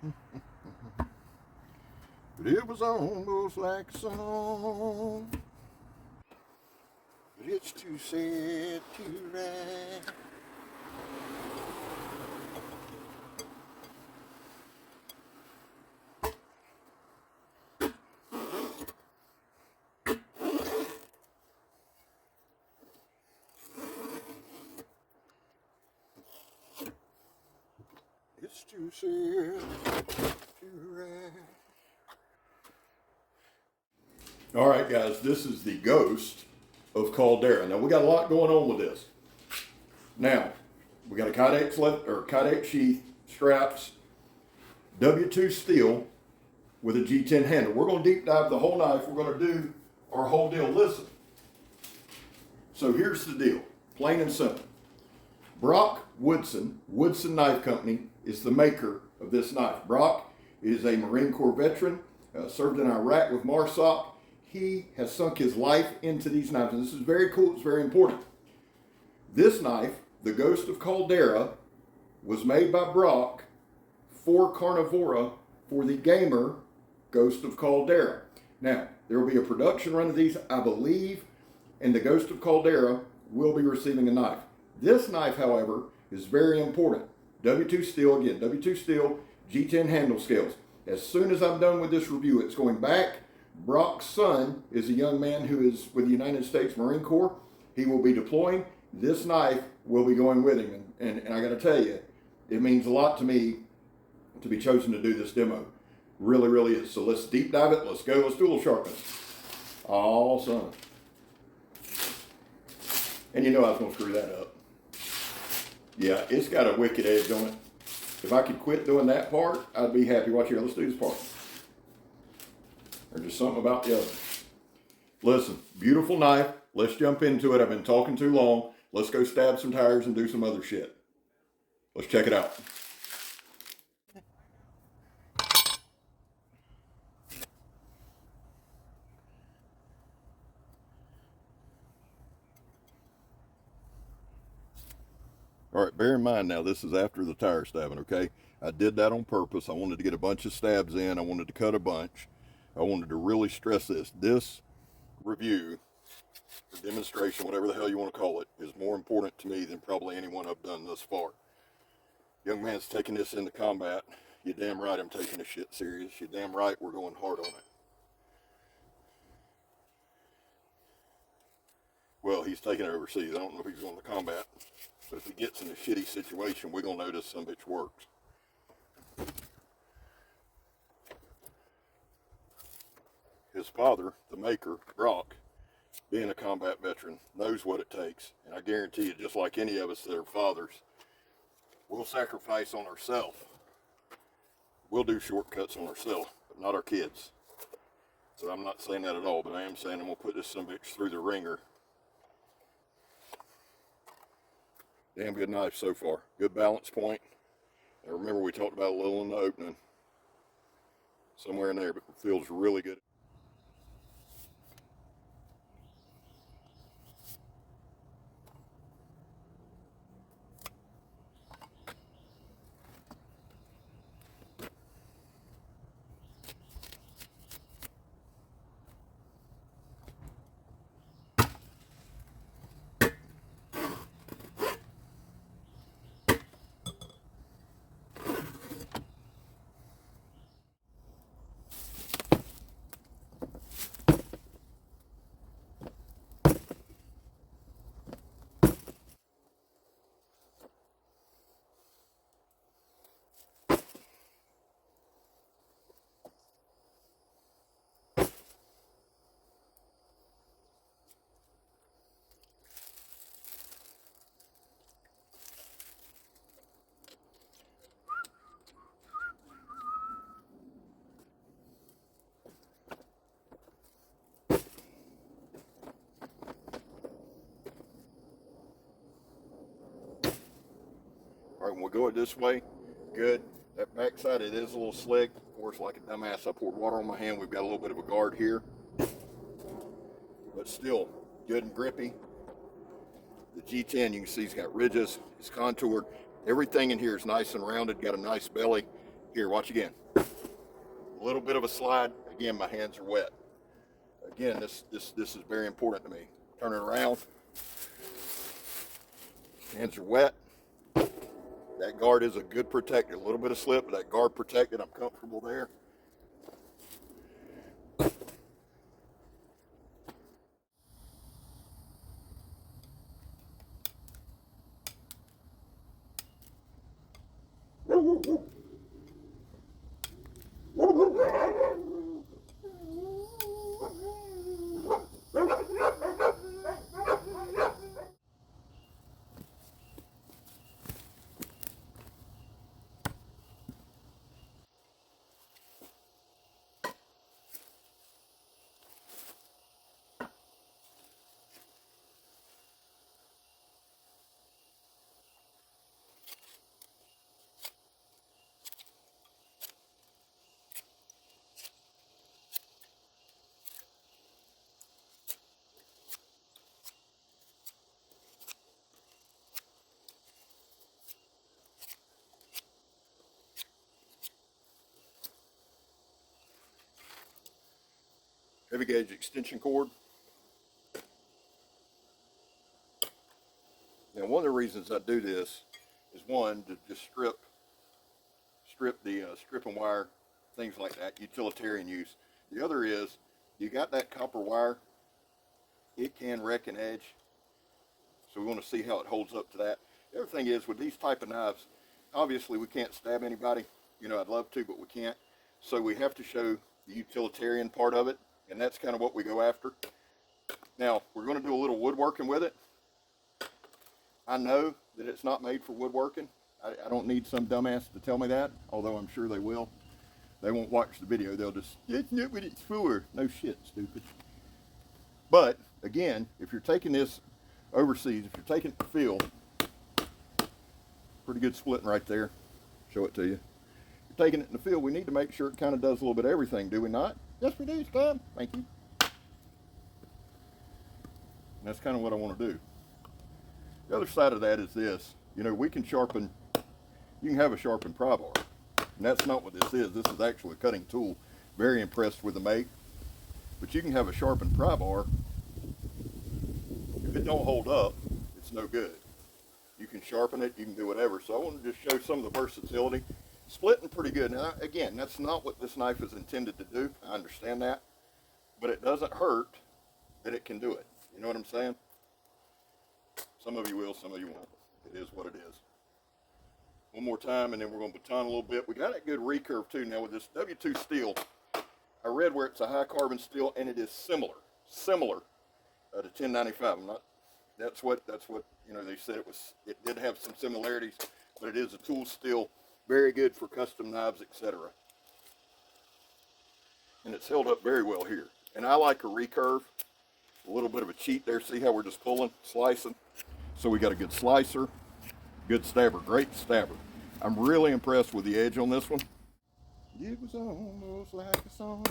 But it was almost like a song. But it's too sad to write. It's too sad to write. All right, guys, this is the ghost of Caldera. Now, we got a lot going on with this. Now, we got a Kydex sheath, straps, W2 steel with a G10 handle. We're going to deep dive the whole knife. We're going to do our whole deal. Listen. So here's the deal, plain and simple. Brock Woodson Knife Company, is the maker of this knife. Brock is a Marine Corps veteran, served in Iraq with marsoc. He has sunk his life into these knives, and this is very cool, it's very important. This knife, the Ghost of Caldera, was made by Brock for CARNIVORA for the gamer Ghost of Caldera. Now, there will be a production run of these, I believe, and the Ghost of Caldera will be receiving a knife. This knife, however, is very important. W2 steel, again, W2 steel, G10 handle scales. As soon as I'm done with this review, it's going back. Brock's son is a young man who is with the United States Marine Corps. He will be deploying. This knife will be going with him. And I got to tell you, it means a lot to me to be chosen to do this demo. Really, really is. So let's deep dive it. Let's go. Let's do a little sharpness. Oh, son. And you know I was going to screw that up. Yeah, it's got a wicked edge on it. If I could quit doing that part, I'd be happy. Watch here. Let's do this part. There's just something about the other. Listen, beautiful knife. Let's jump into it. I've been talking too long. Let's go stab some tires and do some other shit. Let's check it out. All right, bear in mind now, this is after the tire stabbing, okay? I did that on purpose. I wanted to get a bunch of stabs in. I wanted to cut a bunch. I wanted to really stress this. This review, or demonstration, whatever the hell you want to call it, is more important to me than probably anyone I've done thus far. Young man's taking this into combat. You're damn right I'm taking this shit serious. You're damn right we're going hard on it. Well, he's taking it overseas. I don't know if he's going to combat. But if he gets in a shitty situation, we're going to notice some bitch works. His father, the maker, Brock, being a combat veteran, knows what it takes. And I guarantee you, just like any of us that are fathers, we'll sacrifice on ourselves. We'll do shortcuts on ourselves, but not our kids. So I'm not saying that at all, but I am saying I'm going to put this some bitch through the ringer. Damn good knife so far. Good balance point. And remember we talked about a little in the opening. Somewhere in there, but it feels really good. All right, when we go it this way, good. That backside, it is a little slick. Of course, like a dumbass, I poured water on my hand. We've got a little bit of a guard here. But still, good and grippy. The G10, you can see he's got ridges. It's contoured. Everything in here is nice and rounded. Got a nice belly. Here, watch again. A little bit of a slide. Again, my hands are wet. Again, this is very important to me. Turn it around. Hands are wet. That guard is a good protector. A little bit of slip, but that guard protected. I'm comfortable there. Heavy gauge extension cord. Now, one of the reasons I do this is one, to just strip the strip and wire, things like that, utilitarian use. The other is, you got that copper wire, it can wreck an edge, so we want to see how it holds up to that. The other thing is, with these type of knives, obviously we can't stab anybody. You know, I'd love to, but we can't. So we have to show the utilitarian part of it, and that's kind of what we go after. Now, we're going to do a little woodworking with it. I know that it's not made for woodworking. I don't need some dumbass to tell me that, although I'm sure they will. They won't watch the video. They'll just, that's not what it's for. No shit, stupid. But, again, if you're taking this overseas, if you're taking it to the field, pretty good splitting right there. Show it to you. If you're taking it in the field, we need to make sure it kind of does a little bit of everything, do we not? Yes, we do, Stan. Thank you. And that's kind of what I want to do. The other side of that is this. You know, we can sharpen, you can have a sharpened pry bar. And that's not what this is. This is actually a cutting tool. Very impressed with the make. But you can have a sharpened pry bar. If it don't hold up, it's no good. You can sharpen it, you can do whatever. So I want to just show some of the versatility. Splitting pretty good. Now, again, that's not what this knife is intended to do. I understand that. But it doesn't hurt that it can do it. You know what I'm saying? Some of you will, some of you won't. It is what it is. One more time, and then we're going to baton a little bit. We got a good recurve too. Now with this W2 steel, I read where it's a high carbon steel, and it is similar to 1095. That's what you know. They said it did have some similarities, but it is a tool steel, very good for custom knives, etc. And it's held up very well here. And I like a recurve. A little bit of a cheat there. See how we're just pulling, slicing. So we got a good slicer, good stabber, great stabber. I'm really impressed with the edge on this one. It was almost like a song.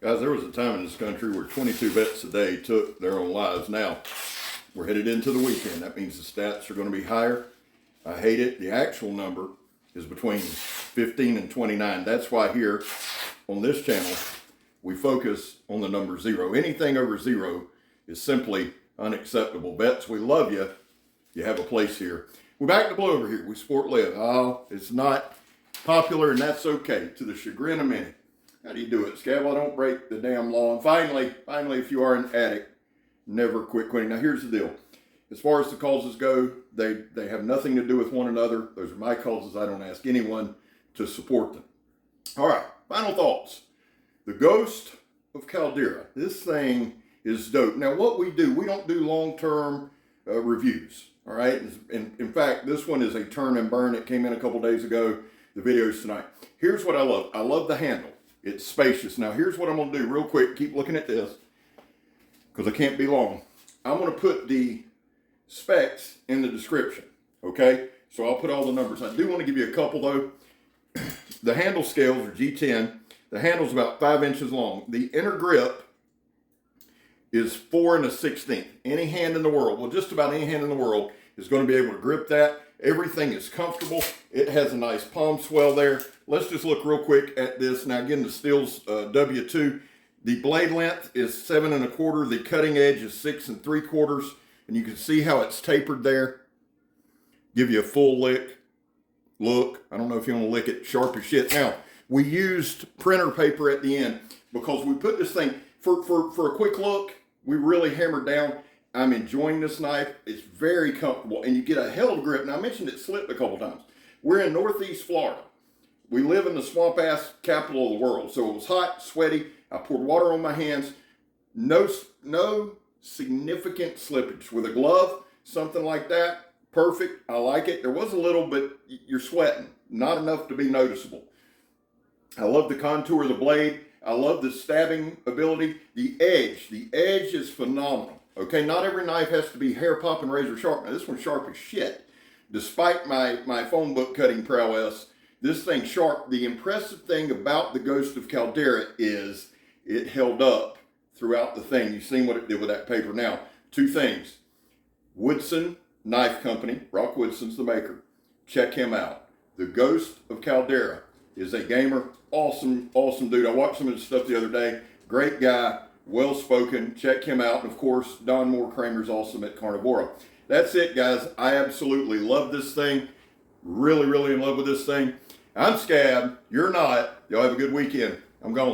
Guys, there was a time in this country where 22 vets a day took their own lives. Now, we're headed into the weekend. That means the stats are going to be higher. I hate it. The actual number is between 15 and 29. That's why here on this channel, we focus on the number 0. Anything over 0 is simply unacceptable. Vets, we love you. You have a place here. We're back to blue over here. We sport live. Oh, it's not popular, and that's okay. To the chagrin of many. How do you do it, Scab? Well, don't break the damn law. And finally, if you are an addict, never quit quitting. Now, here's the deal. As far as the causes go, they have nothing to do with one another. Those are my causes. I don't ask anyone to support them. All right, final thoughts. The Ghost of Caldera. This thing is dope. Now, what we do, we don't do long-term reviews, all right? In fact, this one is a turn and burn. It came in a couple days ago. The video's tonight. Here's what I love. I love the handle. It's spacious. Now, here's what I'm going to do real quick. Keep looking at this because I can't be long. I'm going to put the specs in the description, okay? So I'll put all the numbers. I do want to give you a couple, though. The handle scales are G10. The handle's about 5 inches long. The inner grip is 4 1/16. Any hand in the world, well, just about any hand in the world is going to be able to grip that. Everything is comfortable. It has a nice palm swell there. Let's just look real quick at this. Now, again, the steel's W2. The blade length is 7 1/4. The cutting edge is 6 3/4. And you can see how it's tapered there. Give you a full lick. Look, I don't know if you want to lick it, sharp as shit. Now, we used printer paper at the end because we put this thing, for a quick look, we really hammered down. I'm enjoying this knife. It's very comfortable, and you get a hell of a grip. Now, I mentioned it slipped a couple times. We're in Northeast Florida. We live in the swamp-ass capital of the world, so it was hot, sweaty. I poured water on my hands. No significant slippage. With a glove, something like that, perfect. I like it. There was a little, but you're sweating. Not enough to be noticeable. I love the contour of the blade. I love the stabbing ability. The edge is phenomenal. Okay, not every knife has to be hair popping, razor sharp. Now, this one's sharp as shit. Despite my phone book cutting prowess, this thing's sharp. The impressive thing about the Ghost of Caldera is it held up throughout the thing. You've seen what it did with that paper. Now, 2 things. Woodson Knife Company, Rock Woodson's the maker. Check him out. The Ghost of Caldera is a gamer. Awesome dude. I watched some of his stuff the other day. Great guy, well-spoken. Check him out. And of course, Don Moore Kramer's awesome at CARNIVORA. That's it, guys. I absolutely love this thing. Really in love with this thing. I'm Scab. You're not. Y'all have a good weekend. I'm gone.